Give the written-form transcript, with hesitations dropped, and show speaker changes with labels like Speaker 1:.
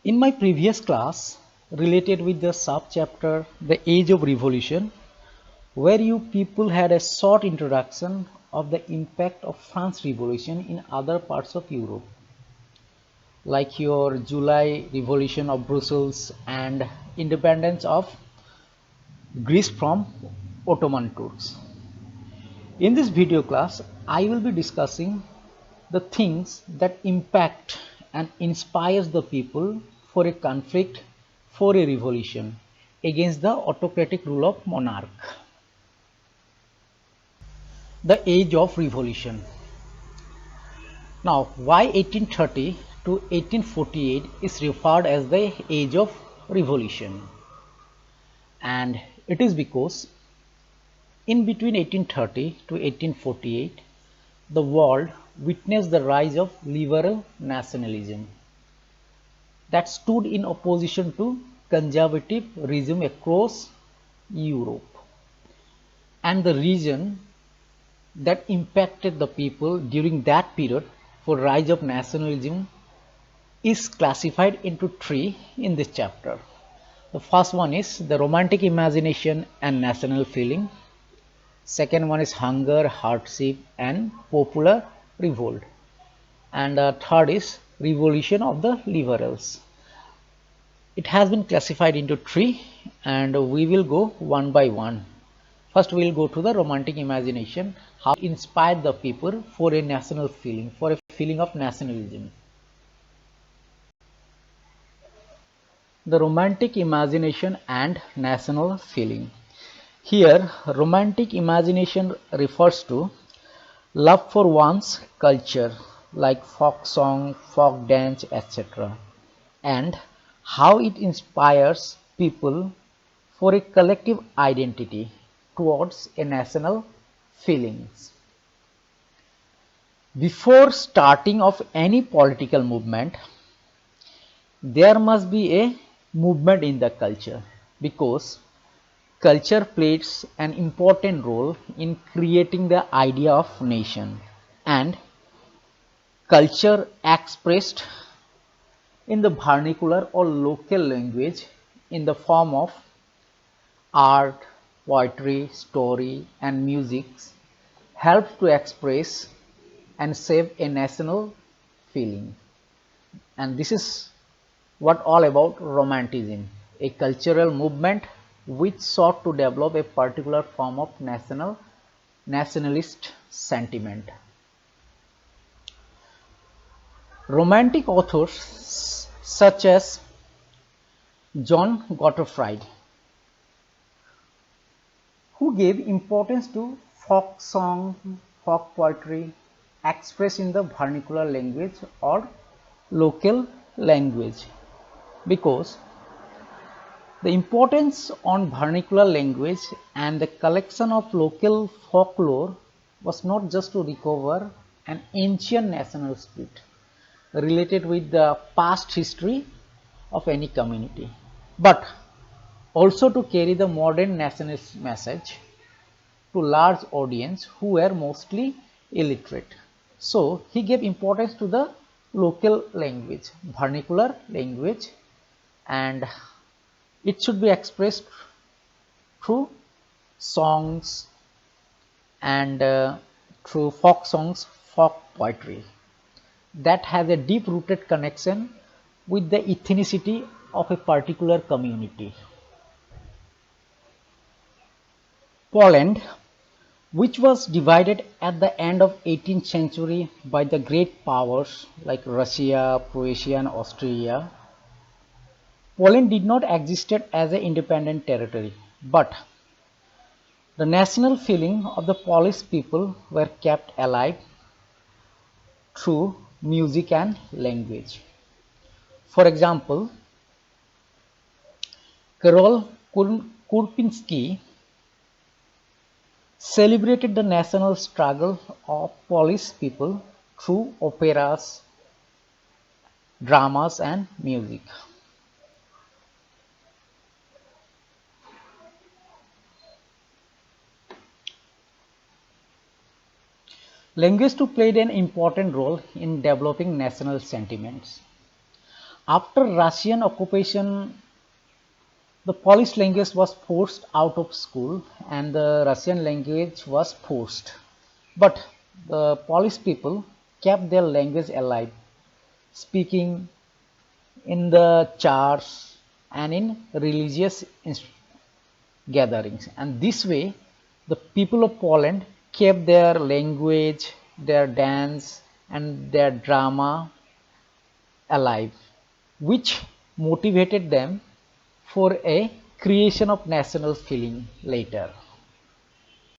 Speaker 1: In my previous class related with the subchapter The Age of Revolution, where you people had a short introduction of the impact of France Revolution in other parts of Europe, like your July Revolution of Brussels and independence of Greece from Ottoman Turks. In this video class, I will be discussing the things that impact and inspires the people for a conflict, for a revolution against the autocratic rule of monarch. The age of revolution. Now, why 1830 to 1848 is referred as the age of revolution? And it is because in between 1830 to 1848, the world witnessed the rise of liberal nationalism that stood in opposition to conservative regime across Europe. And the region that impacted the people during that period for rise of nationalism is classified into three in this chapter. The first one is the romantic imagination and national feeling. Second one is hunger, hardship and popular revolt. And third is revolution of the liberals. It has been classified into three and we will go one by one. First we will go to the romantic imagination, how it inspired the people for a national feeling, for a feeling of nationalism. The romantic imagination and national feeling. Here, romantic imagination refers to love for one's culture like folk song, folk dance, etc. and how it inspires people for a collective identity towards a national feelings. Before starting of any political movement, there must be a movement in the culture because culture plays an important role in creating the idea of nation, and culture expressed in the vernacular or local language in the form of art, poetry, story and music helps to express and shape a national feeling. And this is what all about romanticism, a cultural movement which sought to develop a particular form of nationalist sentiment. Romantic authors such as John Gottfried, who gave importance to folk song, folk poetry expressed in the vernacular language or local language, because the importance on vernacular language and the collection of local folklore was not just to recover an ancient national spirit related with the past history of any community, but also to carry the modern nationalist message to large audience who were mostly illiterate. So he gave importance to the local language, vernacular language, and it should be expressed through songs and through folk songs, folk poetry that has a deep rooted connection with the ethnicity of a particular community. Poland, which was divided at the end of 18th century by the great powers like Russia, Prussia and Austria, Poland did not exist as an independent territory, but the national feeling of the Polish people were kept alive through music and language. For example, Karol Kurpinski celebrated the national struggle of Polish people through operas, dramas and music. Language too played an important role in developing national sentiments. After Russian occupation, the Polish language was forced out of school and the Russian language was forced. But the Polish people kept their language alive, speaking in the church and in religious gatherings. And this way, the people of Poland kept their language, their dance, and their drama alive, which motivated them for a creation of national feeling later.